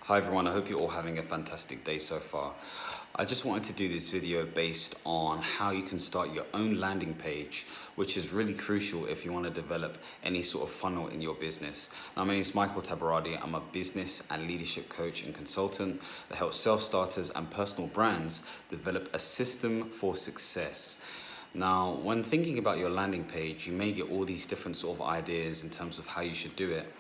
Hi everyone, I hope you're all having a fantastic day so far. I just wanted to do this video based on how you can start your own landing page, which is really crucial if you want to develop any sort of funnel in your business. Now, my name is Michael Tabirade. I'm a business and leadership coach and consultant that helps self-starters and personal brands develop a system for success. Now, when thinking about your landing page, you may get all these different sort of ideas in terms of how you should do it.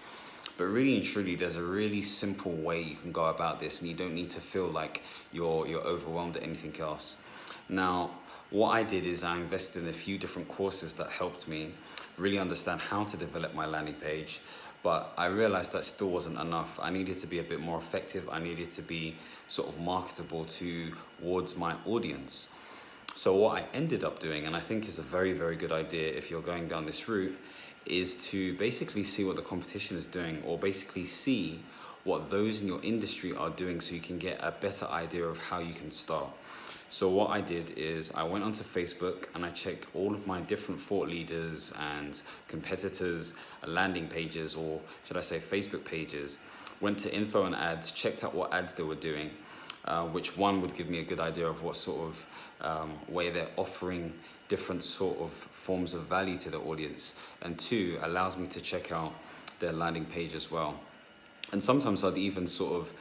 But really and truly, there's a really simple way you can go about this, and you don't need to feel like you're overwhelmed at anything else. Now, what I did is I invested in a few different courses that helped me really understand how to develop my landing page. But I realized that still wasn't enough. I needed to be a bit more effective. I needed to be sort of marketable towards my audience. So what I ended up doing, and I think is a very, very good idea if you're going down this route, is to basically see what the competition is doing, or basically see what those in your industry are doing, so you can get a better idea of how you can start. So what I did is I went onto Facebook and I checked all of my different thought leaders and competitors' landing pages, or should I say Facebook pages, went to info and ads, checked out what ads they were doing, which one would give me a good idea of what sort of way they're offering different sort of forms of value to the audience, and two, allows me to check out their landing page as well. And sometimes I'd even sort of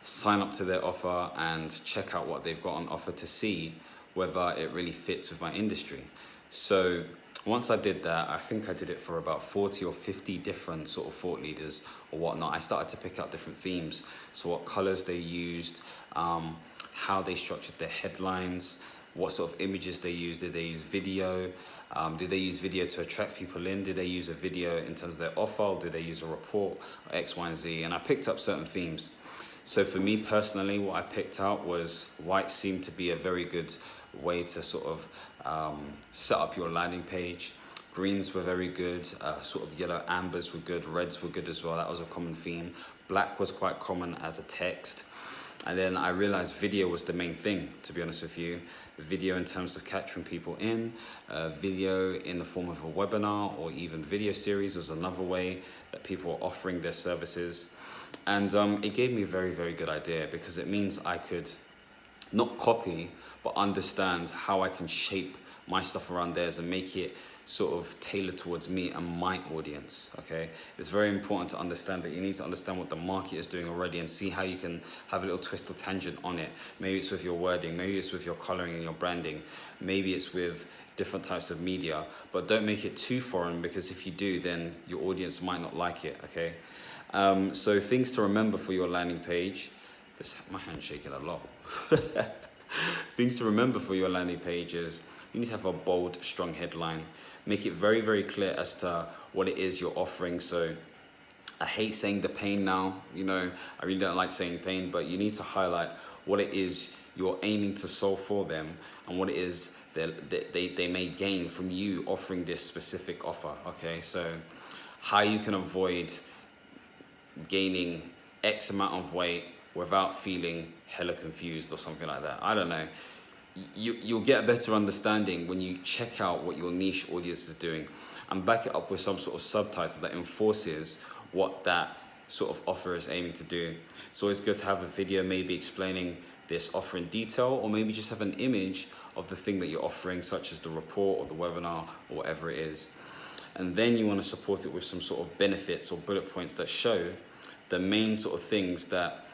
sign up to their offer and check out what they've got on offer to see whether it really fits with my industry. So once I did that, I think I did it for about 40 or 50 different sort of thought leaders or whatnot. I started to pick out different themes. So what colors they used, how they structured their headlines, what sort of images they used. Did they use video? Did they use video to attract people in? Did they use a video in terms of their offer? Or did they use a report, or X, Y, and Z? And I picked up certain themes. So for me personally, what I picked out was white seemed to be a very good way to sort of set up your landing page. Greens were very good, sort of yellow ambers were good, reds were good as well. That was a common theme. Black was quite common as a text. And then I realized video was the main thing, to be honest with you. Video in terms of capturing people in, video in the form of a webinar or even video series was another way that people were offering their services. And it gave me a very, very good idea, because it means I could not copy, but understand how I can shape my stuff around theirs and make it sort of tailored towards me and my audience. Okay, it's very important to understand that you need to understand what the market is doing already and see how you can have a little twist or tangent on it. Maybe it's with your wording, maybe it's with your coloring and your branding, maybe it's with different types of media, but don't make it too foreign, because if you do, then your audience might not like it. Okay, so things to remember for your landing page. My hand's shaking a lot. Things to remember for your landing page is you need to have a bold, strong headline. Make it very, very clear as to what it is you're offering. So I hate saying the pain now, I really don't like saying pain, but you need to highlight what it is you're aiming to solve for them and what it is that they may gain from you offering this specific offer. Okay, so how you can avoid gaining X amount of weight without feeling hella confused or something like that. I don't know. You'll get a better understanding when you check out what your niche audience is doing and back it up with some sort of subtitle that enforces what that sort of offer is aiming to do. It's always good to have a video maybe explaining this offer in detail, or maybe just have an image of the thing that you're offering, such as the report or the webinar or whatever it is. And then you want to support it with some sort of benefits or bullet points that show the main sort of things that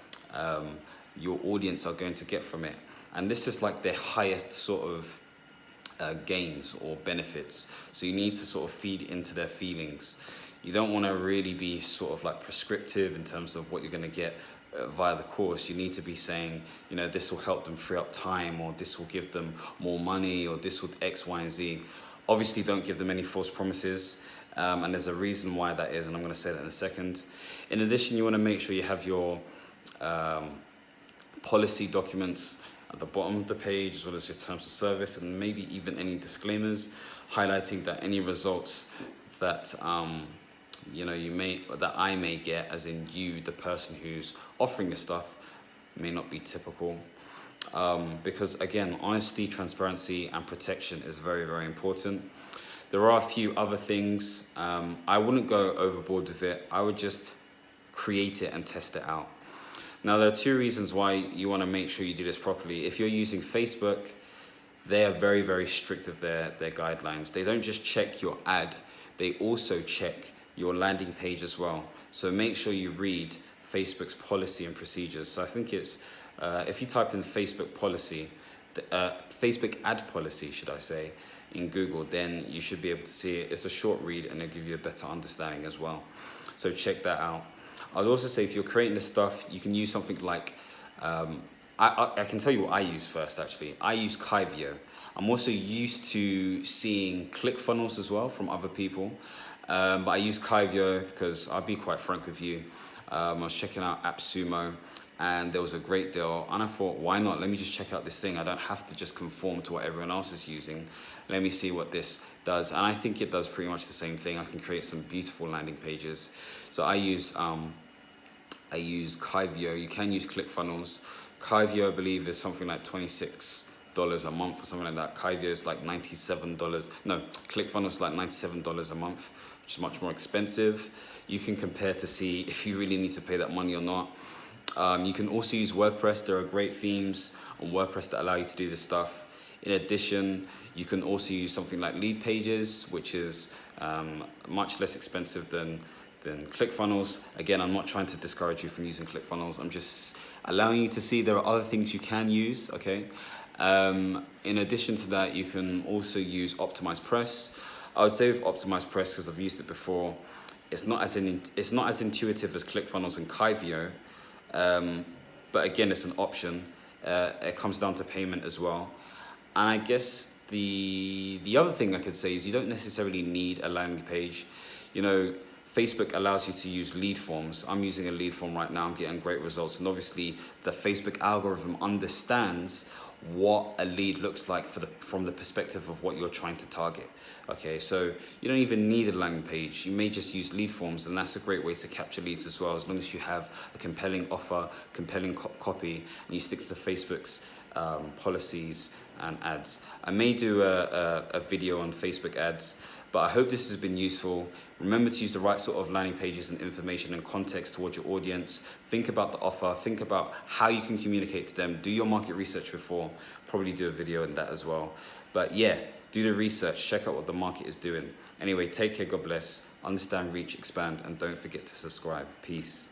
your audience are going to get from it. And this is like their highest sort of gains or benefits. So you need to sort of feed into their feelings. You don't want to really be sort of like prescriptive in terms of what you're going to get via the course. You need to be saying, this will help them free up time, or this will give them more money, or this will X, Y, and Z. Obviously, don't give them any false promises. And there's a reason why that is, and I'm going to say that in a second. In addition, you want to make sure you have your policy documents at the bottom of the page, as well as your terms of service, and maybe even any disclaimers highlighting that any results that that I may get, as in you, the person who's offering the stuff, may not be typical. Because again, honesty, transparency, and protection is very, very important. There are a few other things. I wouldn't go overboard with it. I would just create it and test it out. Now, there are two reasons why you want to make sure you do this properly. If you're using Facebook, they are very, very strict with their guidelines. They don't just check your ad, they also check your landing page as well. So make sure you read Facebook's policy and procedures. So I think it's, if you type in Facebook policy, Facebook ad policy, should I say, in Google, then you should be able to see it. It's a short read and it'll give you a better understanding as well. So check that out. I'd also say if you're creating this stuff, you can use something like, I can tell you what I use first actually. I use Kyvio. I'm also used to seeing ClickFunnels as well from other people. But I use Kyvio because I'll be quite frank with you. I was checking out AppSumo and there was a great deal and I thought, why not? Let me just check out this thing. I don't have to just conform to what everyone else is using. Let me see what this does. And I think it does pretty much the same thing. I can create some beautiful landing pages. So I use Kyvio. You can use ClickFunnels. Kyvio, I believe, is something like $26 a month or something like that. Kyvio is like $97. No, ClickFunnels is like $97 a month, which is much more expensive. You can compare to see if you really need to pay that money or not. You can also use WordPress. There are great themes on WordPress that allow you to do this stuff. In addition, you can also use something like leadpages, which is much less expensive than ClickFunnels. Again, I'm not trying to discourage you from using ClickFunnels. I'm just allowing you to see there are other things you can use, okay? In addition to that, you can also use OptimizePress. I would say with OptimizePress, because I've used it before, it's not as intuitive as ClickFunnels and Kyvio, but again, it's an option. It comes down to payment as well. And I guess the other thing I could say is you don't necessarily need a landing page. You know, Facebook allows you to use lead forms. I'm using a lead form right now. I'm getting great results. And obviously, the Facebook algorithm understands what a lead looks like from the perspective of what you're trying to target. Okay, so you don't even need a landing page. You may just use lead forms, and that's a great way to capture leads as well, as long as you have a compelling offer, compelling copy, and you stick to Facebook's policies and ads. I may do a video on Facebook ads, but I hope this has been useful. Remember to use the right sort of landing pages and information and context towards your audience. Think about the offer, think about how you can communicate to them. Do your market research before, probably do a video on that as well. But yeah, do the research, check out what the market is doing. Anyway, take care, God bless, understand, reach, expand, and don't forget to subscribe. Peace.